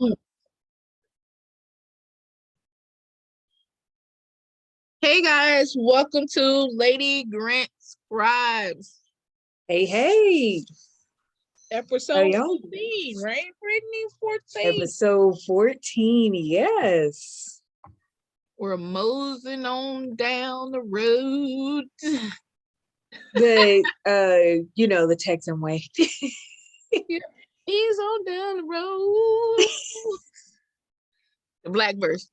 Hey guys, welcome to Lady Grant Scribes. Hey. Episode 14, right, Brittney? 14. Episode 14, yes. We're moseying on down the road. The Texan way. He's on down the road. The black version.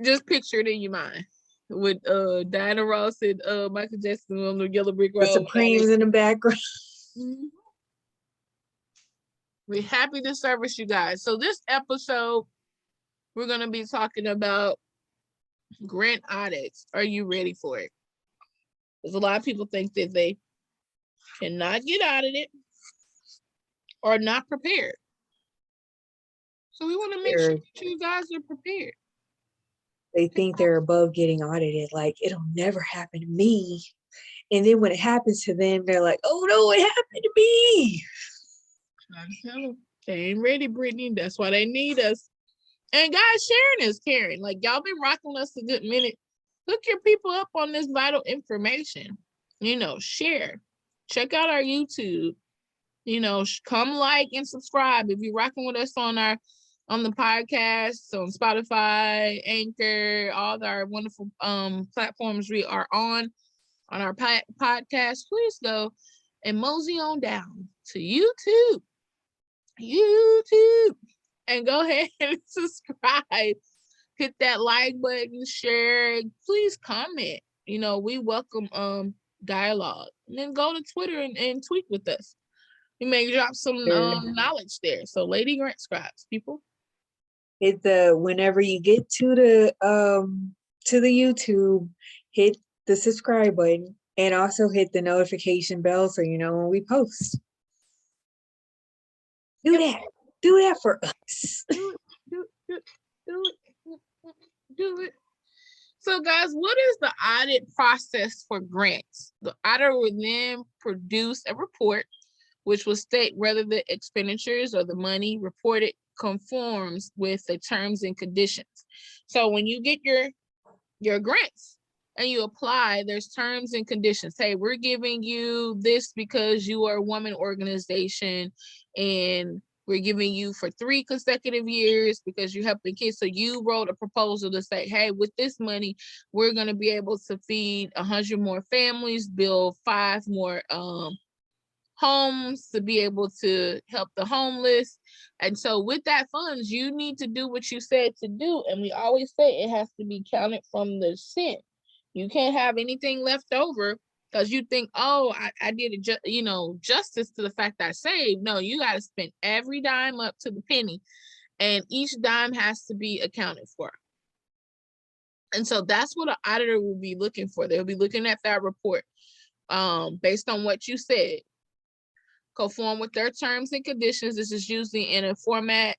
Just picture it in your mind. With Diana Ross and Michael Jackson on the yellow brick road. The Supremes in the background. Mm-hmm. We're happy to service you guys. So this episode, we're going to be talking about grant audits. Are you ready for it? Because a lot of people think that they cannot get audited or not prepared. So we want to make sure that you guys are prepared. They think they're above getting audited. Like, it'll never happen to me. And then when it happens to them, they're like, oh no, it happened to me. I tell them, they ain't ready, Brittney. That's why they need us. And guys, sharing is caring. Like, y'all been rocking us a good minute. Hook your people up on this vital information. Share. Check out our YouTube. Come like and subscribe if you're rocking with us on the podcast, on Spotify, Anchor, all our wonderful platforms we are on our podcast. Please go and mosey on down to YouTube, and go ahead and subscribe. Hit that like button, share, please comment. We welcome dialogue. And then go to Twitter and tweet with us. You may drop some knowledge there. So Lady Grant Scribes, people. Hit whenever you get to the YouTube, hit the subscribe button and also hit the notification bell so you know when we post. Do that for us. Do it. So guys, what is the audit process for grants? The auditor will then produce a report which will state whether the expenditures or the money reported conforms with the terms and conditions. So when you get your grants and you apply, there's terms and conditions. Hey, we're giving you this because you are a woman organization, and we're giving you for 3 consecutive years because you're helping kids. So you wrote a proposal to say, hey, with this money, we're going to be able to feed 100 more families, build 5 more homes to be able to help the homeless. And so with that funds, you need to do what you said to do. And we always say it has to be counted from the cent. You can't have anything left over because you think, oh, I did justice to the fact that I saved. No, you got to spend every dime up to the penny, and each dime has to be accounted for. And so that's what an auditor will be looking for. They'll be looking at that report based on what you said. Conform with their terms and conditions. This is usually in a format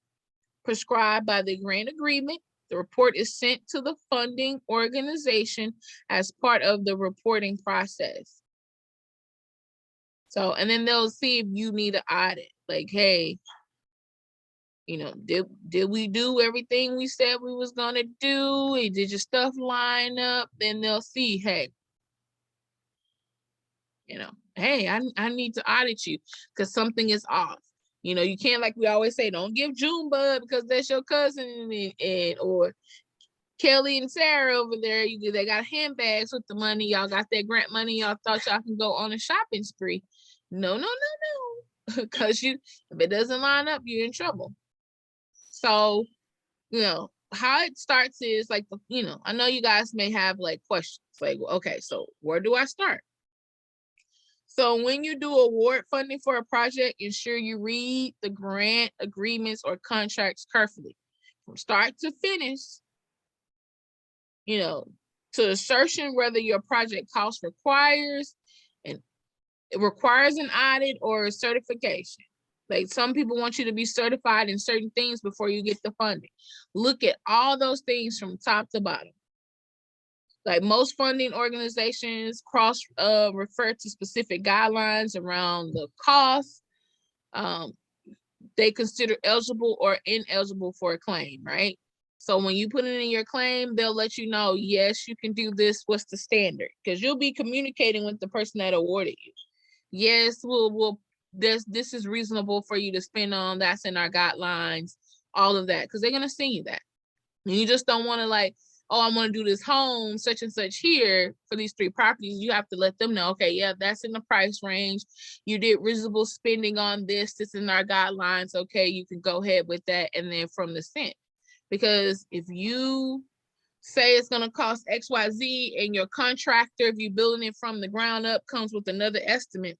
prescribed by the grant agreement. The report is sent to the funding organization as part of the reporting process. So, and then they'll see if you need an audit. Like, hey, did we do everything we said we was gonna do? Did your stuff line up? Then they'll see, hey, hey, I need to audit you because something is off. You can't, like we always say, don't give Junebug because that's your cousin or Kelly and Sarah over there. They got handbags with the money. Y'all got that grant money. Y'all thought y'all can go on a shopping spree. No. Because if it doesn't line up, you're in trouble. So, how it starts is like, I know you guys may have like questions like, okay, so where do I start? So when you do award funding for a project, ensure you read the grant agreements or contracts carefully from start to finish, to assertion whether your project cost requires an audit or a certification. Like, some people want you to be certified in certain things before you get the funding. Look at all those things from top to bottom. Like, most funding organizations refer to specific guidelines around the cost, they consider eligible or ineligible for a claim, right? So when you put it in your claim, they'll let you know, yes, you can do this. What's the standard? Because you'll be communicating with the person that awarded you. Yes, this is reasonable for you to spend on. That's in our guidelines, all of that, because they're gonna send you that. And you just don't want to like, oh, I want to do this home such and such here for these 3 properties. You have to let them know, okay, yeah, that's in the price range. You did reasonable spending on this. This is in our guidelines. Okay, you can go ahead with that. And then from the cent, because if you say it's going to cost XYZ and your contractor, if you're building it from the ground up, comes with another estimate,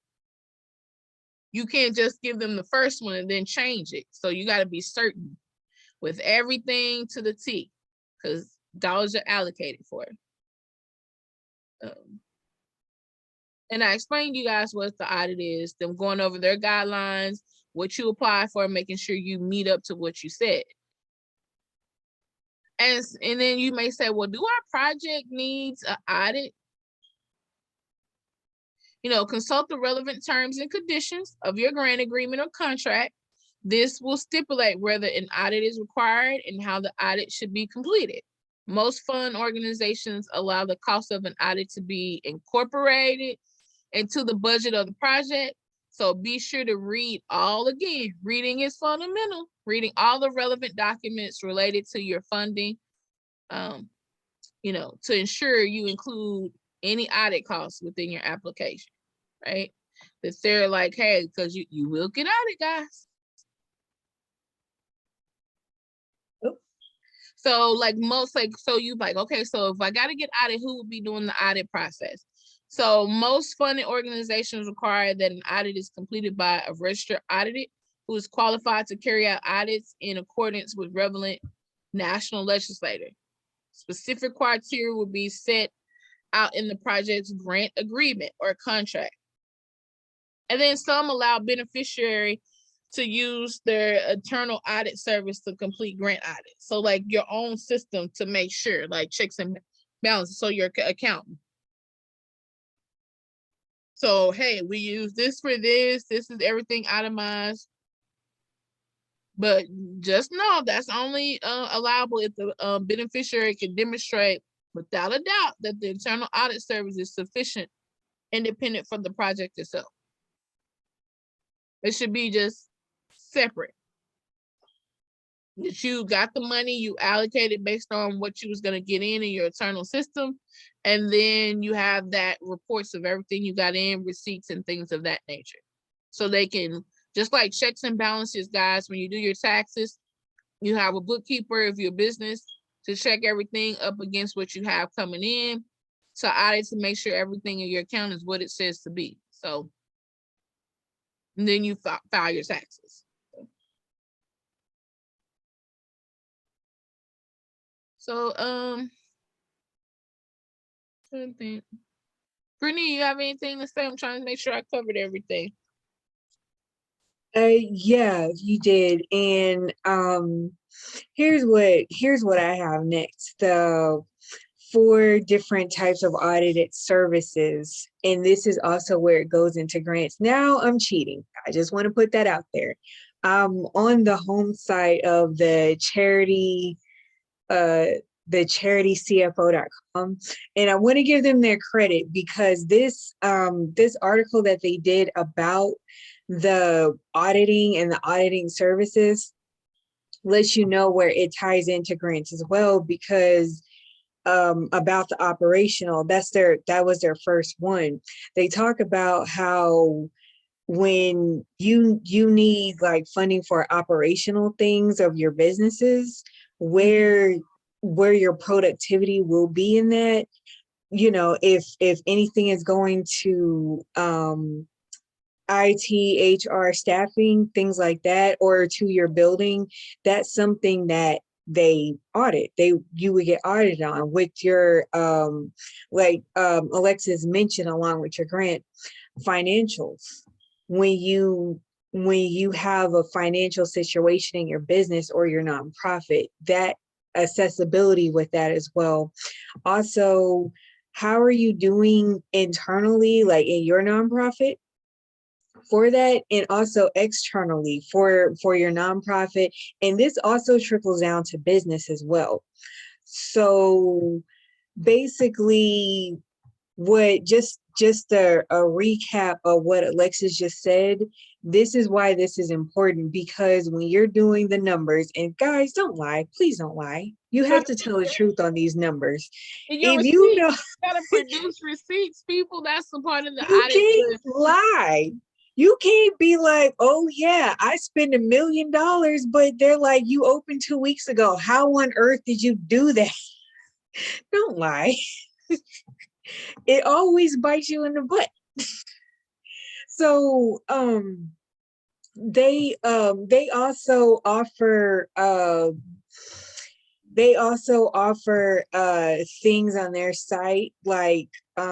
you can't just give them the first one and then change it. So you got to be certain with everything to the T, because dollars are allocated for it. And I explained to you guys what the audit is, them going over their guidelines, what you apply for, making sure you meet up to what you said. And then you may say, well, do our project needs an audit? You know, consult the relevant terms and conditions of your grant agreement or contract. This will stipulate whether an audit is required and how the audit should be completed. Most fund organizations allow the cost of an audit to be incorporated into the budget of the project. So be sure to read all again. Reading is fundamental. Reading all the relevant documents related to your funding, you know, to ensure you include any audit costs within your application, right? That they're like, hey, because you will get audit, guys. So like most, like, so you like, okay, so if I got to get audit, who would be doing the audit process? So most funding organizations require that an audit is completed by a registered auditor who is qualified to carry out audits in accordance with relevant national legislator. Specific criteria will be set out in the project's grant agreement or contract. And then some allow beneficiary to use their internal audit service to complete grant audit. So like your own system to make sure, like checks and balances. So your accountant. So, hey, we use this for this. This is everything itemized. But just know that's only allowable if the beneficiary can demonstrate without a doubt that the internal audit service is sufficient, independent from the project itself. It should be just separate. That you got the money, you allocated based on what you was going to get in your internal system. And then you have that reports of everything you got in, receipts and things of that nature. So they can, just like checks and balances, guys, when you do your taxes, you have a bookkeeper of your business to check everything up against what you have coming in, to audit to make sure everything in your account is what it says to be. So, and then you file your taxes. So, I think, Brittney, you have anything to say? I'm trying to make sure I covered everything. Yeah, you did. And here's what I have next. The 4 different types of audited services. And this is also where it goes into grants. Now I'm cheating. I just want to put that out there. On the home site of the charity charitycfo.com, and I want to give them their credit because this article that they did about the auditing and the auditing services lets you know where it ties into grants as well, because about the operational, that was their first one. They talk about how when you need like funding for operational things of your businesses, where your productivity will be in that, you know, if anything is going to IT, HR, staffing, things like that, or to your building, that's something that they audit. You would get audited on with your Alexis mentioned, along with your grant financials. When you have a financial situation in your business or your nonprofit, that accessibility with that as well. Also, how are you doing internally, like in your nonprofit, for that, and also externally for your nonprofit. And this also trickles down to business as well. So basically, what just a recap of what Alexis just said, this is why this is important, because when you're doing the numbers, and guys, don't lie, please don't lie, you have to tell the truth on these numbers. And your If receipt, you know, you gotta produce receipts, people. That's the part of the you audit. can't lie. You can't be like, oh yeah, I spent $1 million, but they're like, you opened 2 weeks ago. How on earth did you do that? Don't lie. It always bites you in the butt. So they also offer things on their site, like they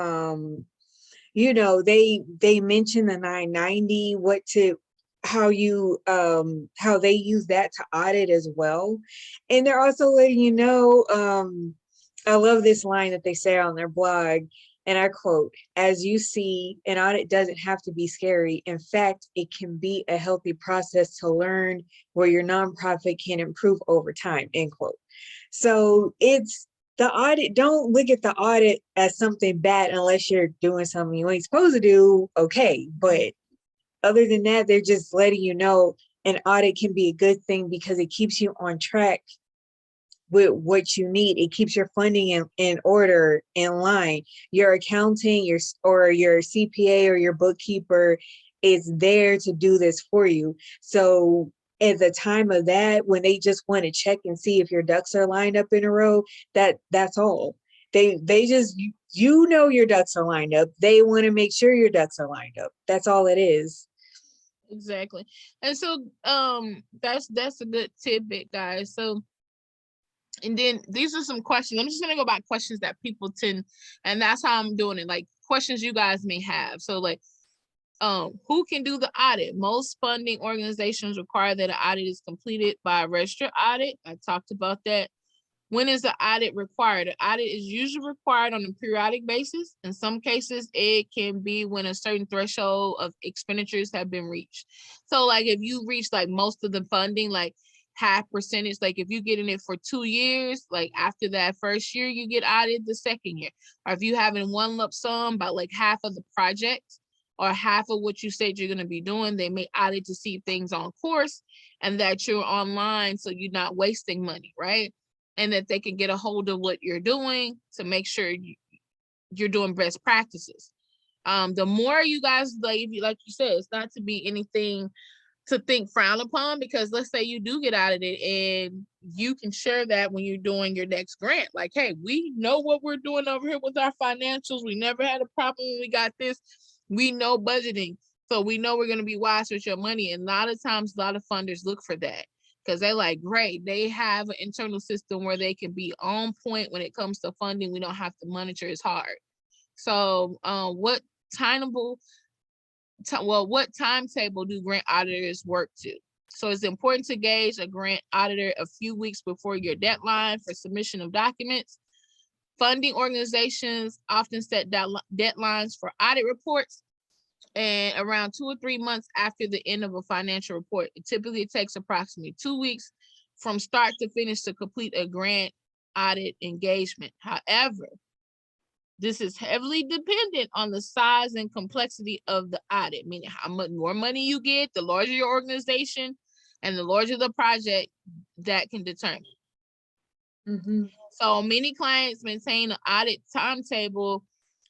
mention the 990, how they use that to audit as well. And they're also letting you know, I love this line that they say on their blog, and I quote, "As you see, an audit doesn't have to be scary. In fact, it can be a healthy process to learn where your nonprofit can improve over time," end quote. So it's the audit. Don't look at the audit as something bad unless you're doing something you ain't supposed to do. Okay. But other than that, they're just letting you know an audit can be a good thing because it keeps you on track with what you need. It keeps your funding in order, in line. Your accounting, your CPA or your bookkeeper is there to do this for you. So at the time of that, when they just want to check and see if your ducks are lined up in a row, that's all. They just, your ducks are lined up. They want to make sure your ducks are lined up. That's all it is. Exactly. And so that's a good tidbit, guys. So, and then these are some questions. I'm just gonna go by questions that people tend, and that's how I'm doing it. Like questions you guys may have. So like, who can do the audit? Most funding organizations require that an audit is completed by a registered audit. I talked about that. When is the audit required? An audit is usually required on a periodic basis. In some cases, it can be when a certain threshold of expenditures have been reached. So like if you reach like most of the funding, like half percentage, like if you get in it for 2 years, like after that first year, you get audited the second year. Or if you have in one lump sum about like half of the project or half of what you said you're going to be doing, they may audit to see if things on course and that you're online so you're not wasting money, right? And that they can get a hold of what you're doing to make sure you're doing best practices. The more you guys, like you said, it's not to be anything to think frown upon, because let's say you do get audited and you can share that when you're doing your next grant. Like, hey, we know what we're doing over here with our financials. We never had a problem when we got this. We know budgeting. So we know we're going to be wise with your money. And a lot of times, a lot of funders look for that, because they're like, great, they have an internal system where they can be on point when it comes to funding. We don't have to monitor as hard. So what timetable do grant auditors work to? So it's important to gauge a grant auditor a few weeks before your deadline for submission of documents. Funding organizations often set deadlines for audit reports, and around 2 or 3 months after the end of a financial report. It typically takes approximately 2 weeks from start to finish to complete a grant audit engagement. However, this is heavily dependent on the size and complexity of the audit, meaning how much more money you get, the larger your organization, and the larger the project, that can determine. Mm-hmm. So many clients maintain an audit timetable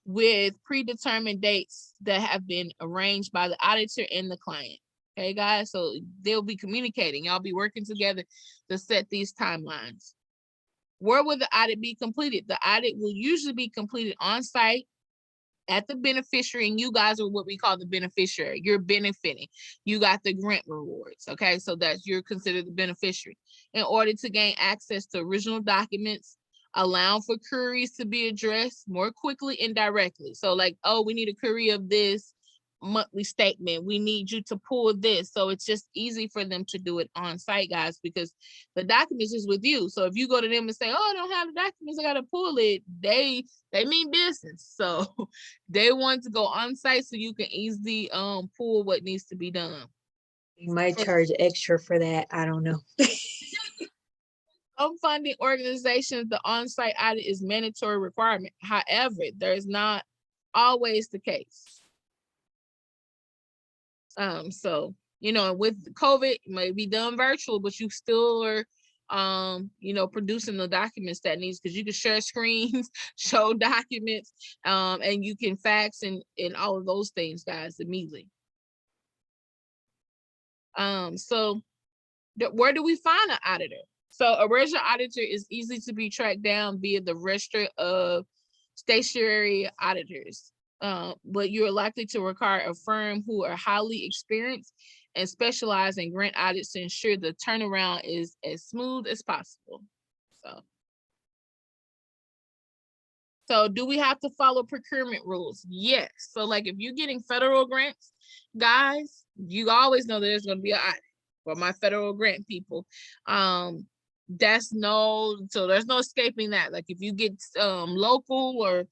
with predetermined dates that have been arranged by the auditor and the client. Okay, guys, so they'll be communicating. Y'all be working together to set these timelines. Where will the audit be completed? The audit will usually be completed on site at the beneficiary, and you guys are what we call the beneficiary. You're benefiting. You got the grant rewards. Okay, so that's, you're considered the beneficiary. In order to gain access to original documents, allowing for queries to be addressed more quickly and directly. So like, oh, we need a query of this. monthly statement. We need you to pull this. So it's just easy for them to do it on site, guys, because the documents is with you. So if you go to them and say, oh, I don't have the documents, I got to pull it, they mean business. So they want to go on site so you can easily pull what needs to be done. You might charge extra for that. I don't know. Some funding organizations, the on-site audit is mandatory requirement. However, there's not always the case. So, you know, with COVID, it may be done virtual, but you still are, you know, producing the documents that needs, because you can share screens, show documents, and you can fax and all of those things, guys, immediately. So where do we find an auditor? So a registered auditor is easy to be tracked down via the register of stationary auditors. But you're likely to require a firm who are highly experienced and specialize in grant audits to ensure the turnaround is as smooth as possible. So do we have to follow procurement rules? Yes. So like if you're getting federal grants, guys, you always know that there's going to be an audit for my federal grant people. There's no escaping that. Like if you get local or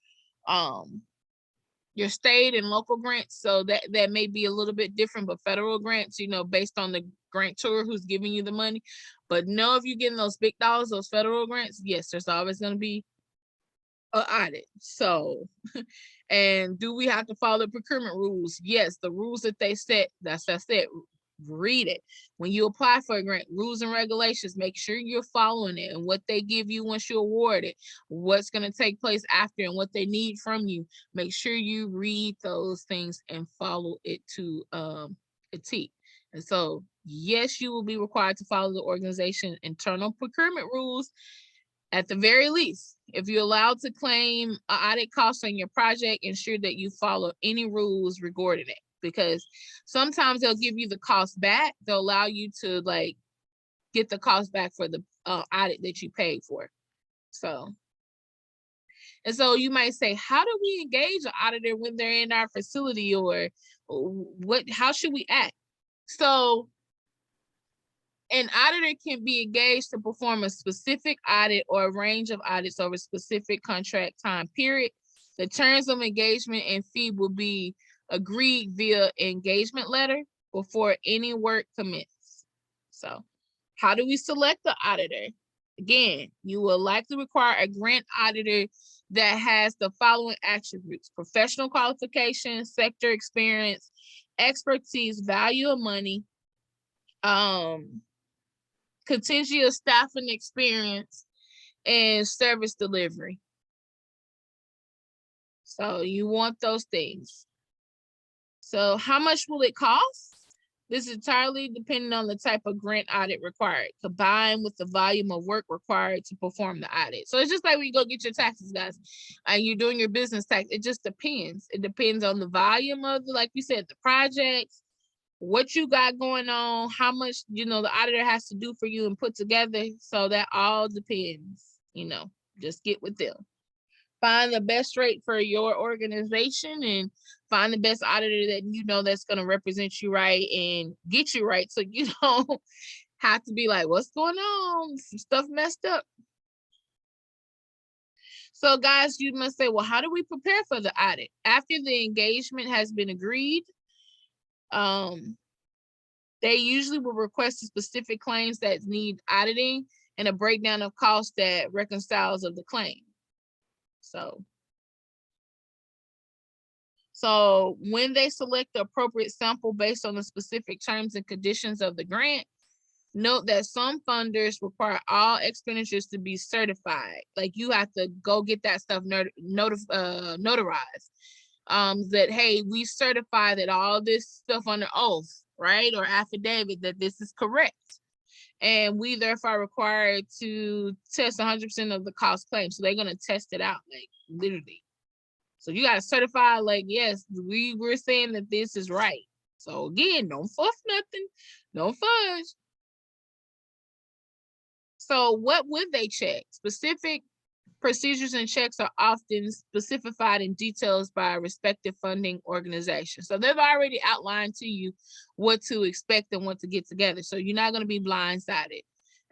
your state and local grants, so that may be a little bit different, but federal grants, you know, based on the grantor who's giving you the money. But no, if you're getting those big dollars, those federal grants, yes, there's always going to be an audit. So, and do we have to follow procurement rules? Yes, the rules that they set, that's it. Read it. When you apply for a grant, rules and regulations, make sure you're following it, and what they give you once you award it, what's going to take place after, and what they need from you. Make sure you read those things and follow it to a T. And so, yes, you will be required to follow the organization internal procurement rules. At the very least, if you're allowed to claim an audit cost on your project, ensure that you follow any rules regarding it, because sometimes they'll give you the cost back. They'll allow you to like get the cost back for the audit that you paid for. So, and so you might say, how do we engage an auditor when they're in our facility, or how should we act? So an auditor can be engaged to perform a specific audit or a range of audits over a specific contract time period. The terms of engagement and fee will be agreed via engagement letter before any work commences. So how do we select the auditor? Again, you will likely require a grant auditor that has the following attributes: professional qualifications, sector experience, expertise, value of money, contingency of staffing experience, and service delivery. So you want those things. So how much will it cost? This is entirely depending on the type of grant audit required, combined with the volume of work required to perform the audit. So it's just like when you go get your taxes, guys, and you're doing your business tax. It just depends. It depends on the volume of, like we said, the projects, what you got going on, how much, you know, the auditor has to do for you and put together. So that all depends, you know, just get with them. Find the best rate for your organization and find the best auditor that you know that's going to represent you right and get you right, so you don't have to be like, what's going on? Some stuff messed up. So guys, you must say, well, how do we prepare for the audit? After the engagement has been agreed, they usually will request the specific claims that need auditing and a breakdown of costs that reconciles of the claim. So when they select the appropriate sample based on the specific terms and conditions of the grant, note that some funders require all expenditures to be certified. Like you have to go get that stuff notarized. That, hey, we certify that all this stuff under oath, right, or affidavit, that this is correct. And we therefore are required to test 100% of the cost claim. So they're going to test it out, like literally. So you got to certify, like, yes, we're saying that this is right. So again, don't fluff nothing, don't fudge. So what would they check? Specific Procedures and checks are often specified in details by respective funding organization. So they've already outlined to you what to expect and what to get together. So you're not going to be blindsided.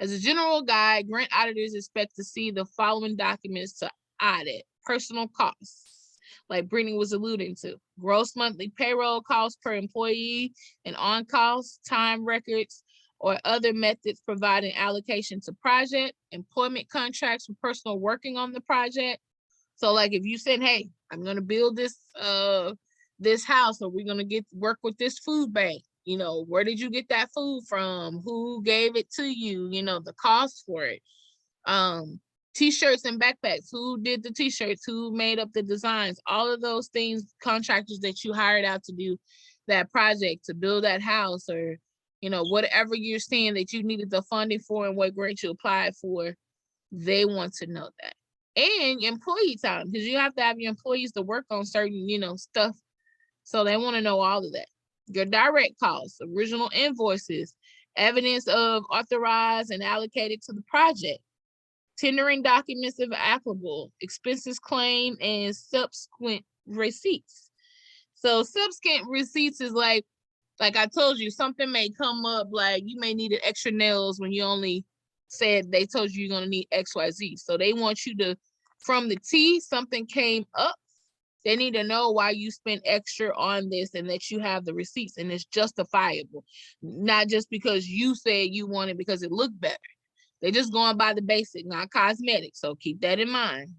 As a general guide, grant auditors expect to see the following documents to audit: personal costs, like Brittney was alluding to, gross monthly payroll costs per employee and on costs, time records, or other methods providing allocation to project, employment contracts for personnel working on the project. So like if you said, hey, I'm gonna build this this house, or we're gonna work with this food bank, you know, where did you get that food from? Who gave it to you? You know, the cost for it. T-shirts and backpacks, who did the t-shirts, who made up the designs, all of those things, contractors that you hired out to do that project, to build that house, or you know, whatever you're saying that you needed the funding for and what grant you applied for, they want to know that. And employee time, because you have to have your employees to work on certain, you know, stuff. So they want to know all of that. Your direct costs, original invoices, evidence of authorized and allocated to the project, tendering documents if applicable, expenses claimed, and subsequent receipts. So subsequent receipts is like I told you, something may come up, like you may need extra nails when you only said they told you you're going to need XYZ. So they want you to, from the T, something came up. They need to know why you spent extra on this and that you have the receipts and it's justifiable. Not just because you said you want it because it looked better. They're just going by the basic, not cosmetic. So keep that in mind.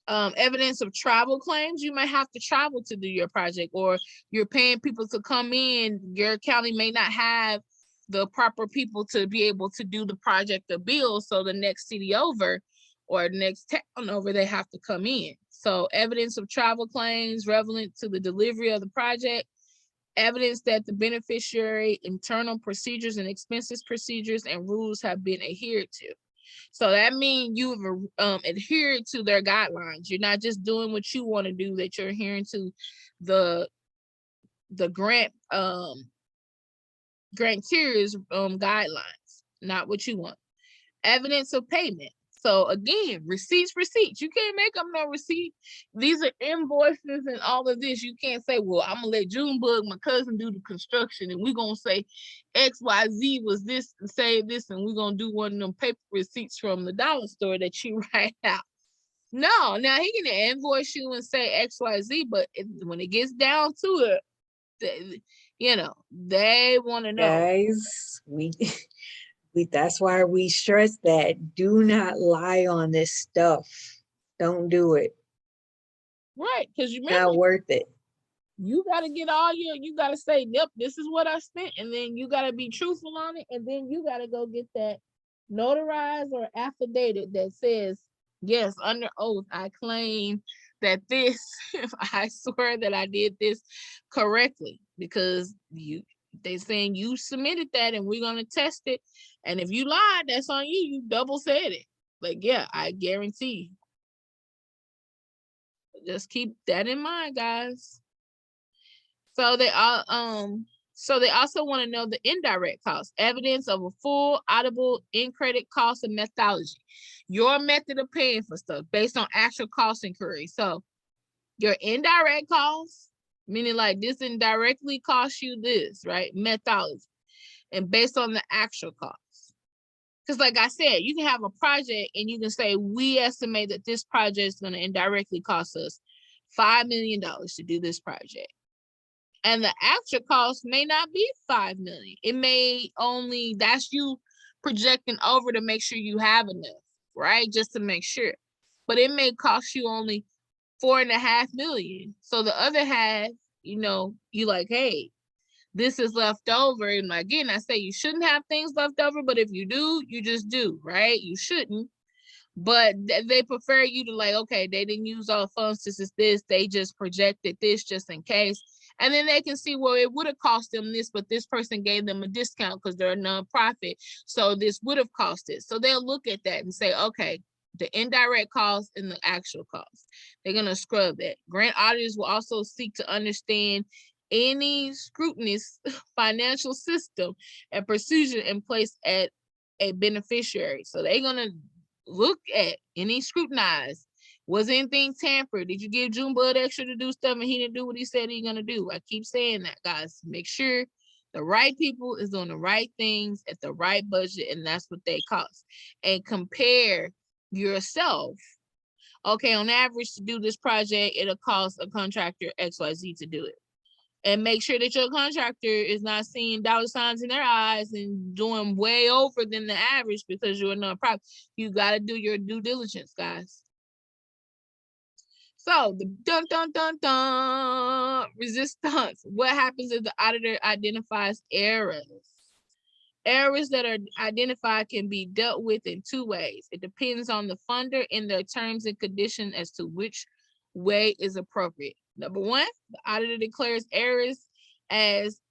Evidence of travel claims, you might have to travel to do your project, or you're paying people to come in. Your county may not have the proper people to be able to do the project or bill, so the next city over or next town over, they have to come in. So evidence of travel claims relevant to the delivery of the project, evidence that the beneficiary internal procedures and expenses procedures and rules have been adhered to. So that means you've adhered to their guidelines. You're not just doing what you want to do, that you're adhering to the grant granteer's guidelines, not what you want. Evidence of payment. So again, receipts. You can't make up no receipt. These are invoices and all of this. You can't say, well, I'm gonna let Junebug, my cousin, do the construction, and we're gonna say XYZ was this and say this, and we're gonna do one of them paper receipts from the dollar store that you write out. No, now he can invoice you and say XYZ, but when it gets down to it, you know, they want to know. Guys, that's why we stress that do not lie on this stuff. Don't do it. Right, because you not worth it. You got to get all you got to say, yep, this is what I spent, and then you got to be truthful on it, and then you got to go get that notarized or affidavit that says, yes, under oath, I claim that this, I swear that I did this correctly, because they saying you submitted that and we're going to test it. And if you lied, that's on you. You double said it. Like, yeah, I guarantee. Just keep that in mind, guys. So they also want to know the indirect costs, evidence of a full auditable in-credit cost and methodology. Your method of paying for stuff based on actual cost inquiry. So your indirect costs, meaning like this indirectly costs you this, right? Methodology. And based on the actual costs. Because like I said, you can have a project and you can say, we estimate that this project is going to indirectly cost us $5 million to do this project. And the actual cost may not be $5 million. It may only, that's you projecting over to make sure you have enough, right? Just to make sure. But it may cost you only $4.5 million. So the other half, you know, you like, hey, this is left over. And again, I say you shouldn't have things left over, but if you do, you just do, right? You shouldn't. But they prefer you to like, okay, they didn't use all the funds, this is this, they just projected this just in case. And then they can see, well, it would have cost them this, but this person gave them a discount because they're a nonprofit. So this would have cost it. So they'll look at that and say, okay, the indirect cost and the actual cost. They're going to scrub that. Grant auditors will also seek to understand any scrutinous financial system and procedure in place at a beneficiary. So they're going to look at any scrutinize. Was anything tampered? Did you give Junebug extra to do stuff and he didn't do what he said he's gonna do? I keep saying that, guys. Make sure the right people is doing the right things at the right budget, and that's what they cost. And compare yourself. Okay, on average, to do this project, it'll cost a contractor XYZ to do it. And make sure that your contractor is not seeing dollar signs in their eyes and doing way over than the average because you're a nonprofit. You got to do your due diligence, guys. So the resistance. What happens if the auditor identifies errors? Errors that are identified can be dealt with in two ways. It depends on the funder and their terms and conditions as to which way is appropriate. Number one, the auditor declares errors as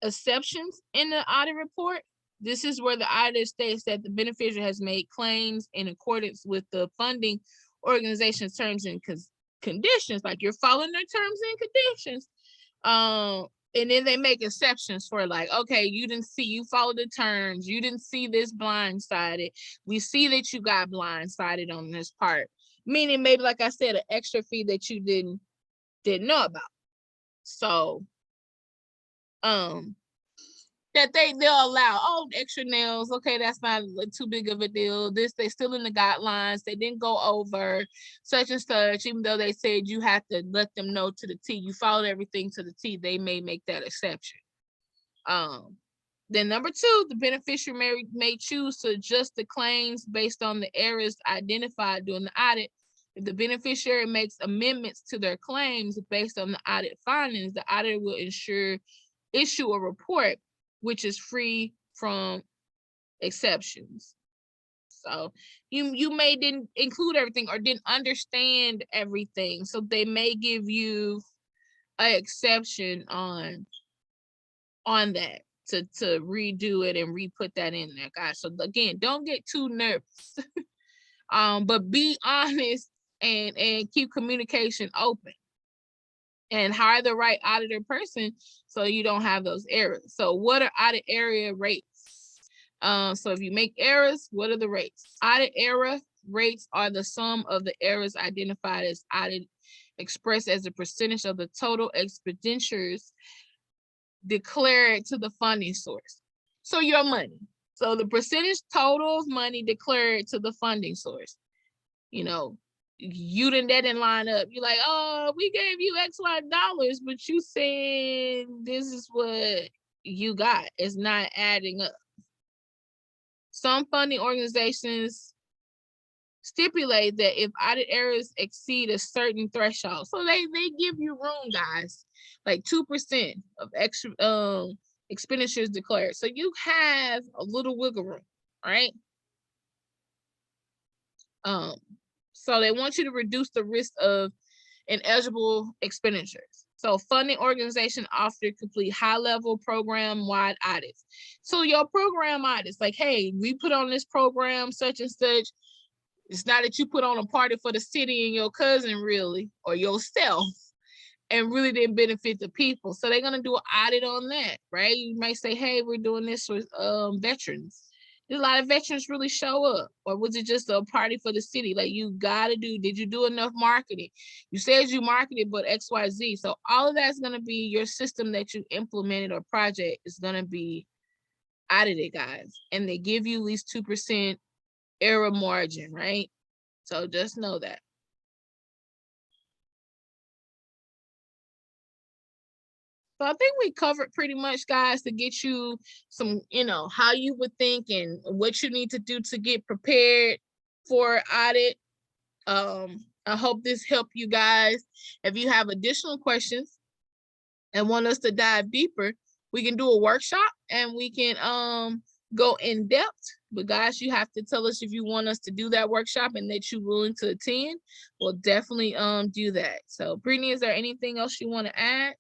exceptions in the audit report. This is where the auditor states that the beneficiary has made claims in accordance with the funding organization's terms and conditions, like you're following their terms and conditions. And then they make exceptions for like, okay, you followed the terms, you didn't see this blindsided. We see that you got blindsided on this part. Meaning maybe, like I said, an extra fee that you didn't know about. So that they'll allow, extra nails, okay, that's not too big of a deal. They still in the guidelines, they didn't go over such and such, even though they said you have to let them know to the T, you followed everything to the T, they may make that exception. Then number two, the beneficiary may choose to adjust the claims based on the errors identified during the audit. If the beneficiary makes amendments to their claims based on the audit findings, the auditor will issue a report which is free from exceptions. So you may didn't include everything or didn't understand everything. So they may give you an exception on that to redo it and re-put that in there, guys. So again, don't get too nervous. But be honest and keep communication open. And hire the right auditor person so you don't have those errors. So what are audit area rates? So if you make errors, what are the rates? Audit error rates are the sum of the errors identified as audit expressed as a percentage of the total expenditures declared to the funding source. So your money. So the percentage total of money declared to the funding source. That didn't line up. You're like, oh, we gave you X, Y dollars, but you said this is what you got. It's not adding up. Some funding organizations stipulate that if audit errors exceed a certain threshold, so they give you room, guys, like 2% of extra expenditures declared. So you have a little wiggle room, right? So they want you to reduce the risk of ineligible expenditures. So funding organization often complete high-level program-wide audits. So your program audits, like, hey, we put on this program such and such. It's not that you put on a party for the city and your cousin really, or yourself, and really didn't benefit the people. So they're gonna do an audit on that, right? You might say, hey, we're doing this for veterans. Did a lot of veterans really show up, or was it just a party for the city? Like, you gotta did you do enough marketing? You said you marketed, but XYZ. So all of that's gonna be your system that you implemented or project is gonna be audited, guys. And they give you at least 2% error margin, right? So just know that. So I think we covered pretty much, guys, to get you some, how you would think and what you need to do to get prepared for audit. I hope this helped you guys. If you have additional questions and want us to dive deeper, we can do a workshop and we can go in depth. But guys, you have to tell us if you want us to do that workshop and that you're willing to attend. We'll definitely do that. So Brittney, is there anything else you want to add?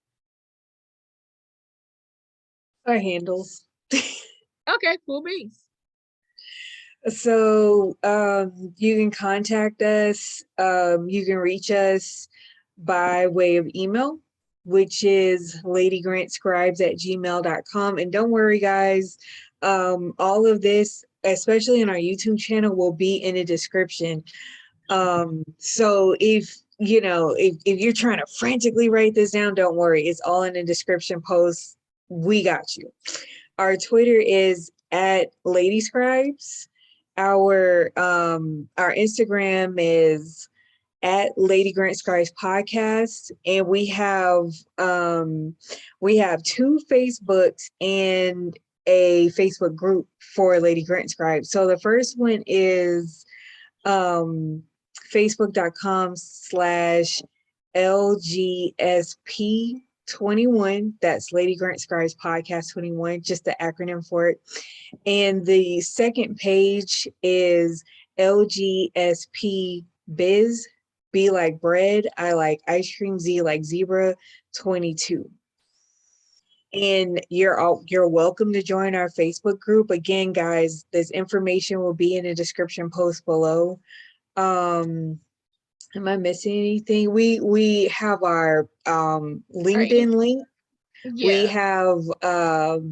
Our handles. Okay, cool beans. So you can contact us. You can reach us by way of email, which is ladygrantscribes@gmail.com. And don't worry, guys, all of this especially in our YouTube channel, will be in the description. So if if you're trying to frantically write this down, don't worry, it's all in the description post. We got you. Our Twitter is at Lady Scribes. Our Instagram is at Lady Grant Scribes podcast, and we have 2 Facebooks and a Facebook group for Lady Grant Scribes. So the first one is facebook.com/LGSP21. That's Lady Grant Scribes Podcast 21, just the acronym for it. And the second page is LGSP Biz, B like bread, I like ice cream, Z like zebra 22. And you're welcome to join our Facebook group. Again, guys, this information will be in the description post below. Am I missing anything? We have our LinkedIn link. We Yeah. have Our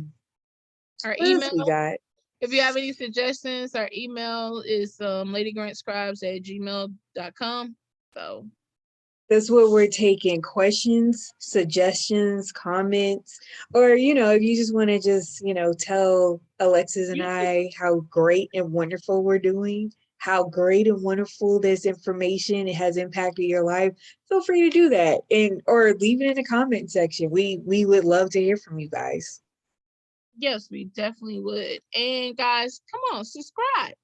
what email. else we got? If you have any suggestions, our email is ladygrantscribes@gmail.com. So that's what we're taking: questions, suggestions, comments, or if you just want to tell Alexis and I how great and wonderful we're doing, how great and wonderful this information has impacted your life, feel free to do that, or leave it in the comment section. We would love to hear from you guys. yes, we definitely would. And guys, come on, subscribe.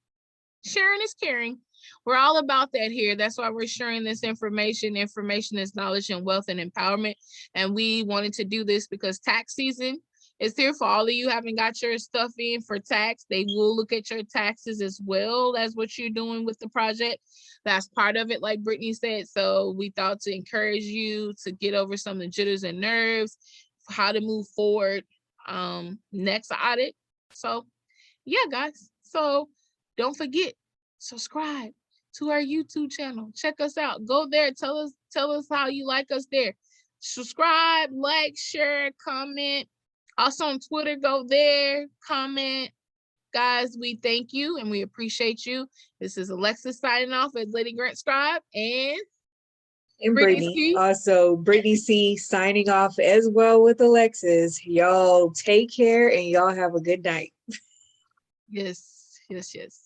Sharing is caring. We're all about that here. That's why we're sharing this information. Information is knowledge and wealth and empowerment. And we wanted to do this because tax season is here for all of you. Haven't got your stuff in for tax. They will look at your taxes as well as what you're doing with the project. That's part of it, like Brittney said. So we thought to encourage you to get over some of the jitters and nerves, how to move forward next audit. So yeah, guys. So don't forget, subscribe to our YouTube channel. Check us out. Go there. Tell us how you like us there. Subscribe, like, share, comment. Also on Twitter, go there, comment. Guys, we thank you and we appreciate you. This is Alexis signing off as Lady Grant Scribe and Brittney. C. Also, Brittney C signing off as well with Alexis. Y'all take care and y'all have a good night. Yes, yes, yes.